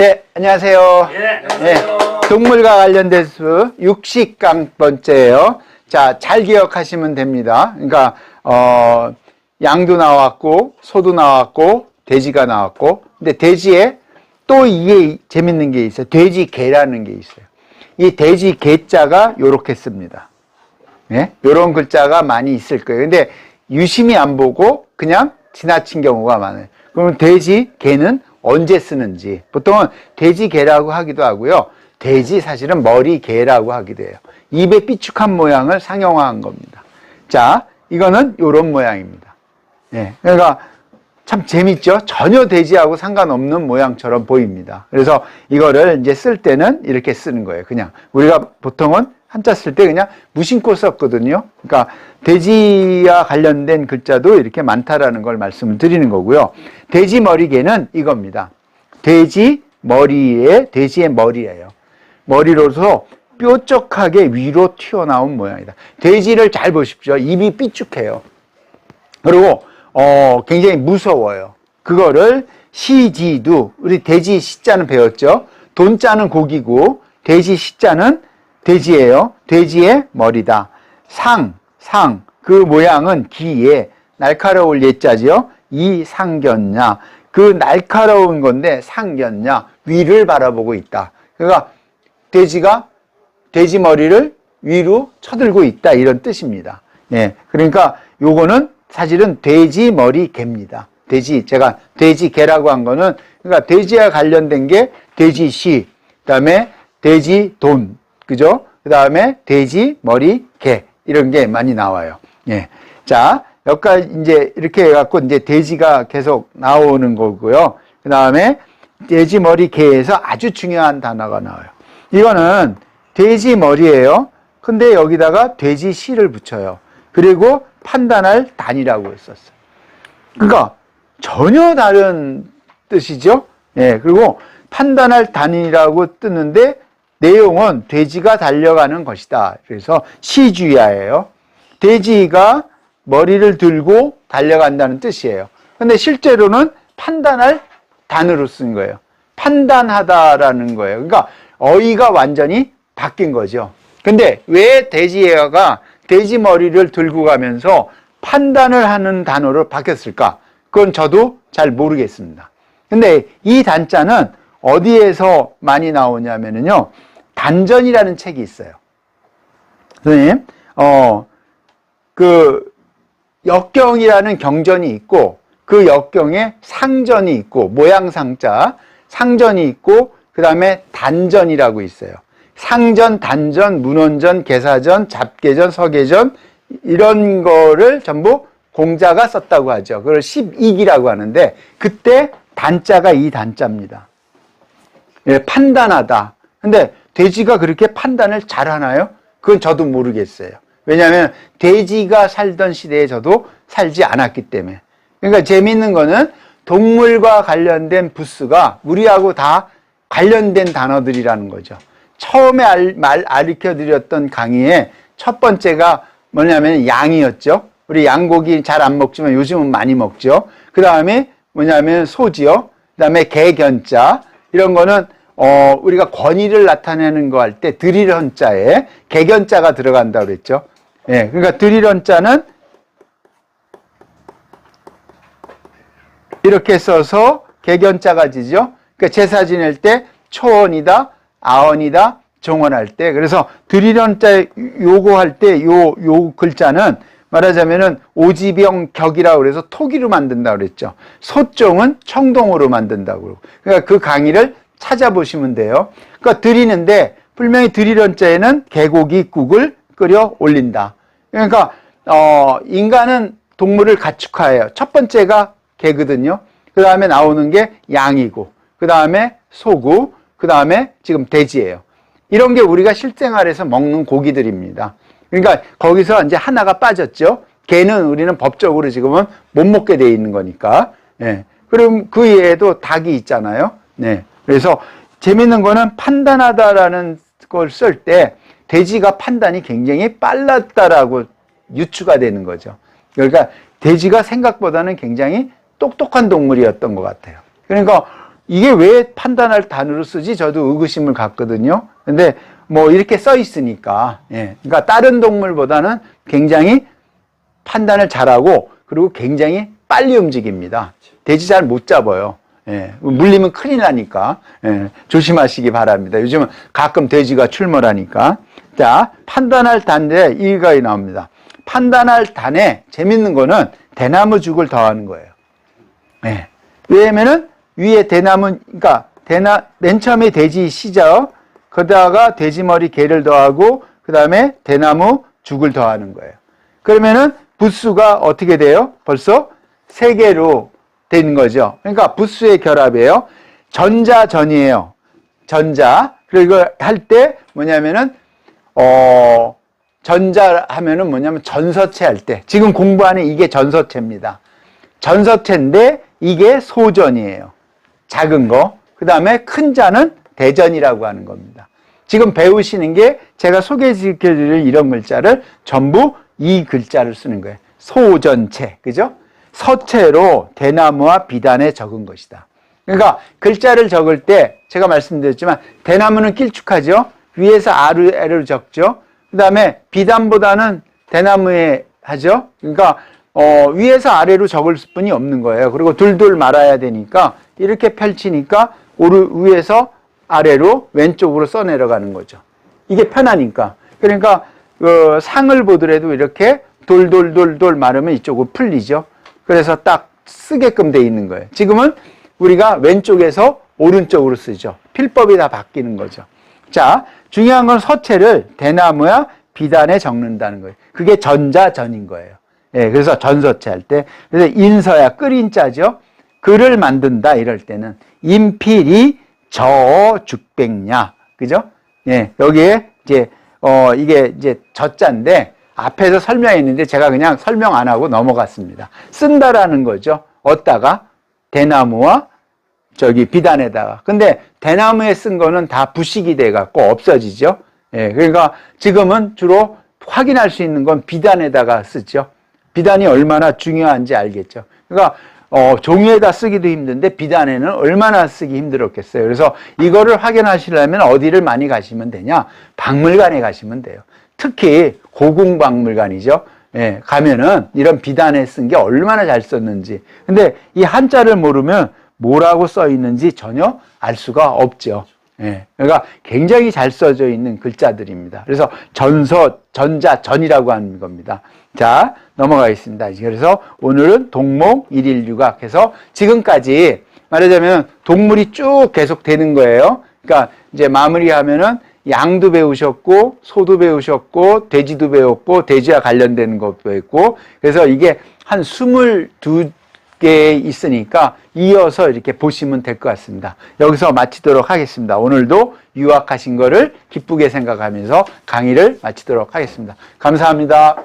네, 안녕하세요. 예, 안녕하세요. 동물과 관련된 수 60강번째예요. 자, 잘 기억하시면 됩니다. 그러니까 양도 나왔고 소도 나왔고 돼지가 나왔고, 근데 돼지에 또 이게 재밌는 게 있어요. 돼지개라는 게 있어요. 이 돼지개자가 요렇게 씁니다. 네? 요런 글자가 많이 있을 거예요. 근데 유심히 안 보고 그냥 지나친 경우가 많아요. 그럼 돼지개는 언제 쓰는지, 보통은 돼지개라고 하기도 하고요. 돼지 사실은 머리개라고 하기도 해요. 입의 삐죽한 모양을 상용화한 겁니다. 자, 이거는 요런 모양입니다. 예, 그러니까 참 재밌죠? 전혀 돼지하고 상관없는 모양처럼 보입니다. 그래서 이거를 이제 쓸 때는 이렇게 쓰는 거예요. 그냥 우리가 보통은 한자 쓸 때 그냥 무심코 썼거든요. 그러니까 돼지와 관련된 글자도 이렇게 많다라는 걸 말씀을 드리는 거고요. 돼지 머리개는 이겁니다. 돼지 머리에, 돼지의 머리예요. 머리로서 뾰족하게 위로 튀어나온 모양이다. 돼지를 잘 보십시오. 입이 삐죽해요. 그리고 굉장히 무서워요. 그거를 시지두, 우리 돼지 시자는 배웠죠. 돈자는 고기고 돼지 시자는 돼지예요. 돼지의 머리다. 상, 그 모양은 기에, 날카로울 예자지요. 이 상견냐, 그 날카로운 건데 상견냐, 위를 바라보고 있다. 그러니까 돼지가 돼지 머리를 위로 쳐들고 있다, 이런 뜻입니다. 예, 그러니까 요거는 사실은 돼지 머리 개입니다. 제가 돼지 개라고 한 거는, 그러니까 돼지와 관련된 게 돼지시, 그 다음에 돼지 돈, 그죠? 그 다음에 돼지 머리 개, 이런 게 많이 나와요. 예. 자, 여기까지 이제 이렇게 해갖고 이제 돼지가 계속 나오는 거고요. 그 다음에 돼지 머리 개에서 아주 중요한 단어가 나와요. 이거는 돼지 머리예요. 근데 여기다가 돼지 씨를 붙여요. 그리고 판단할 단이라고 했었어요. 그러니까 전혀 다른 뜻이죠. 예. 그리고 판단할 단이라고 뜨는데 내용은 돼지가 달려가는 것이다. 그래서 시주야예요. 돼지가 머리를 들고 달려간다는 뜻이에요. 근데 실제로는 판단할 단으로 쓴 거예요. 판단하다라는 거예요. 그러니까 어휘가 완전히 바뀐 거죠. 근데 왜 돼지가 돼지 머리를 들고 가면서 판단을 하는 단어로 바뀌었을까? 그건 저도 잘 모르겠습니다. 근데 이 단자는 어디에서 많이 나오냐면요. 단전이라는 책이 있어요. 선생님, 그 역경이라는 경전이 있고, 그 역경에 상전이 있고, 모양상자, 상전이 있고, 그 다음에 단전이라고 있어요. 상전, 단전, 문원전, 계사전, 잡계전, 서계전, 이런 거를 전부 공자가 썼다고 하죠. 그걸 12기라고 하는데, 그때 단자가 이 단자입니다. 예, 판단하다. 근데 돼지가 그렇게 판단을 잘 하나요? 그건 저도 모르겠어요. 왜냐하면 돼지가 살던 시대에 저도 살지 않았기 때문에. 그러니까 재미있는 거는 동물과 관련된 부스가 우리하고 다 관련된 단어들이라는 거죠. 처음에 가르쳐 드렸던 강의의 첫 번째가 뭐냐면 양이었죠. 우리 양고기 잘 안 먹지만 요즘은 많이 먹죠. 그 다음에 뭐냐면 소지요. 그 다음에 개견자, 이런 거는 우리가 권위를 나타내는 거 할 때 드리런자에 개견자가 들어간다고 그랬죠. 예, 그러니까 드리런자는 이렇게 써서 개견자가 지죠. 그러니까 제사 지낼 때 초원이다, 아원이다, 정원할 때. 그래서 드리런자 요거 할 때 요 글자는 말하자면은 오지병 격이라고 그래서 토기로 만든다고 그랬죠. 소종은 청동으로 만든다고 그러고. 그러니까 그 강의를 찾아보시면 돼요. 그러니까 드리는데 분명히 드리런자에는 개고기국을 끓여 올린다. 그러니까 인간은 동물을 가축화해요. 첫 번째가 개거든요. 그 다음에 나오는 게 양이고, 그 다음에 소고, 그 다음에 지금 돼지예요. 이런 게 우리가 실생활에서 먹는 고기들입니다. 그러니까 거기서 이제 하나가 빠졌죠. 개는 우리는 법적으로 지금은 못 먹게 돼 있는 거니까. 예. 그럼 그 외에도 닭이 있잖아요. 네. 그래서 재밌는 거는 판단하다라는 걸 쓸 때 돼지가 판단이 굉장히 빨랐다라고 유추가 되는 거죠. 그러니까 돼지가 생각보다는 굉장히 똑똑한 동물이었던 것 같아요. 그러니까 이게 왜 판단할 단어로 쓰지? 저도 의구심을 갖거든요. 근데 뭐 이렇게 써 있으니까, 예. 그러니까 다른 동물보다는 굉장히 판단을 잘하고, 그리고 굉장히 빨리 움직입니다. 돼지 잘 못 잡아요. 예. 물리면 큰일 나니까, 예. 조심하시기 바랍니다. 요즘은 가끔 돼지가 출몰하니까. 자, 판단할 단에 이거가 나옵니다. 판단할 단에 재밌는 거는 대나무 죽을 더하는 거예요. 예. 왜냐면은 위에 대나무, 그러니까 맨 처음에 돼지 시죠. 거기다가 돼지머리 개를 더하고 그 다음에 대나무 죽을 더하는 거예요. 그러면은 부수가 어떻게 돼요? 벌써 3개로 된 거죠. 그러니까 부수의 결합이에요. 전자전이에요. 전자. 그리고 이거 할 때 뭐냐면은 전자 하면은 뭐냐면 전서체 할 때. 지금 공부하는 이게 전서체입니다. 전서체인데 이게 소전이에요. 작은 거. 그 다음에 큰 자는 대전이라고 하는 겁니다. 지금 배우시는 게 제가 소개시켜드릴 이런 글자를 전부 이 글자를 쓰는 거예요. 소전체. 그죠? 서체로 대나무와 비단에 적은 것이다. 그러니까 글자를 적을 때 제가 말씀드렸지만 대나무는 길쭉하죠? 위에서 아래로 적죠? 그 다음에 비단보다는 대나무에 하죠? 그러니까 위에서 아래로 적을 수뿐이 없는 거예요. 그리고 둘둘 말아야 되니까 이렇게 펼치니까 위에서 아래로 왼쪽으로 써 내려가는 거죠. 이게 편하니까. 그러니까 상을 보더라도 이렇게 돌돌돌돌 말으면 이쪽으로 풀리죠. 그래서 딱 쓰게끔 돼 있는 거예요. 지금은 우리가 왼쪽에서 오른쪽으로 쓰죠. 필법이 다 바뀌는 거죠. 자, 중요한 건 서체를 대나무야 비단에 적는다는 거예요. 그게 전자전인 거예요. 예, 그래서 전서체 할 때. 그래서 인서야 끓인 자죠. 글을 만든다 이럴 때는 인필이 저죽백냐. 그죠? 예, 여기에 이제 이게 이제 저자인데 앞에서 설명했는데 제가 그냥 설명 안 하고 넘어갔습니다. 쓴다라는 거죠. 얻다가 대나무와 비단에다가. 근데 대나무에 쓴 거는 다 부식이 돼 갖고 없어지죠. 예, 그러니까 지금은 주로 확인할 수 있는 건 비단에다가 쓰죠. 비단이 얼마나 중요한지 알겠죠. 그러니까 종이에다 쓰기도 힘든데 비단에는 얼마나 쓰기 힘들었겠어요. 그래서 이거를 확인하시려면 어디를 많이 가시면 되냐? 박물관에 가시면 돼요. 특히 고궁박물관이죠. 예, 가면은 이런 비단에 쓴 게 얼마나 잘 썼는지. 근데 이 한자를 모르면 뭐라고 써 있는지 전혀 알 수가 없죠. 예, 그러니까 굉장히 잘 써져 있는 글자들입니다. 그래서 전자전이라고 하는 겁니다. 자, 넘어가겠습니다. 그래서 오늘은 동목 일일유각 해서 지금까지 말하자면 동물이 쭉 계속 되는 거예요. 그러니까 이제 마무리하면은 양도 배우셨고, 소도 배우셨고, 돼지도 배웠고, 돼지와 관련된 것도 배웠고, 그래서 이게 한 22개 있으니까 이어서 이렇게 보시면 될 것 같습니다. 여기서 마치도록 하겠습니다. 오늘도 유학하신 거를 기쁘게 생각하면서 강의를 마치도록 하겠습니다. 감사합니다.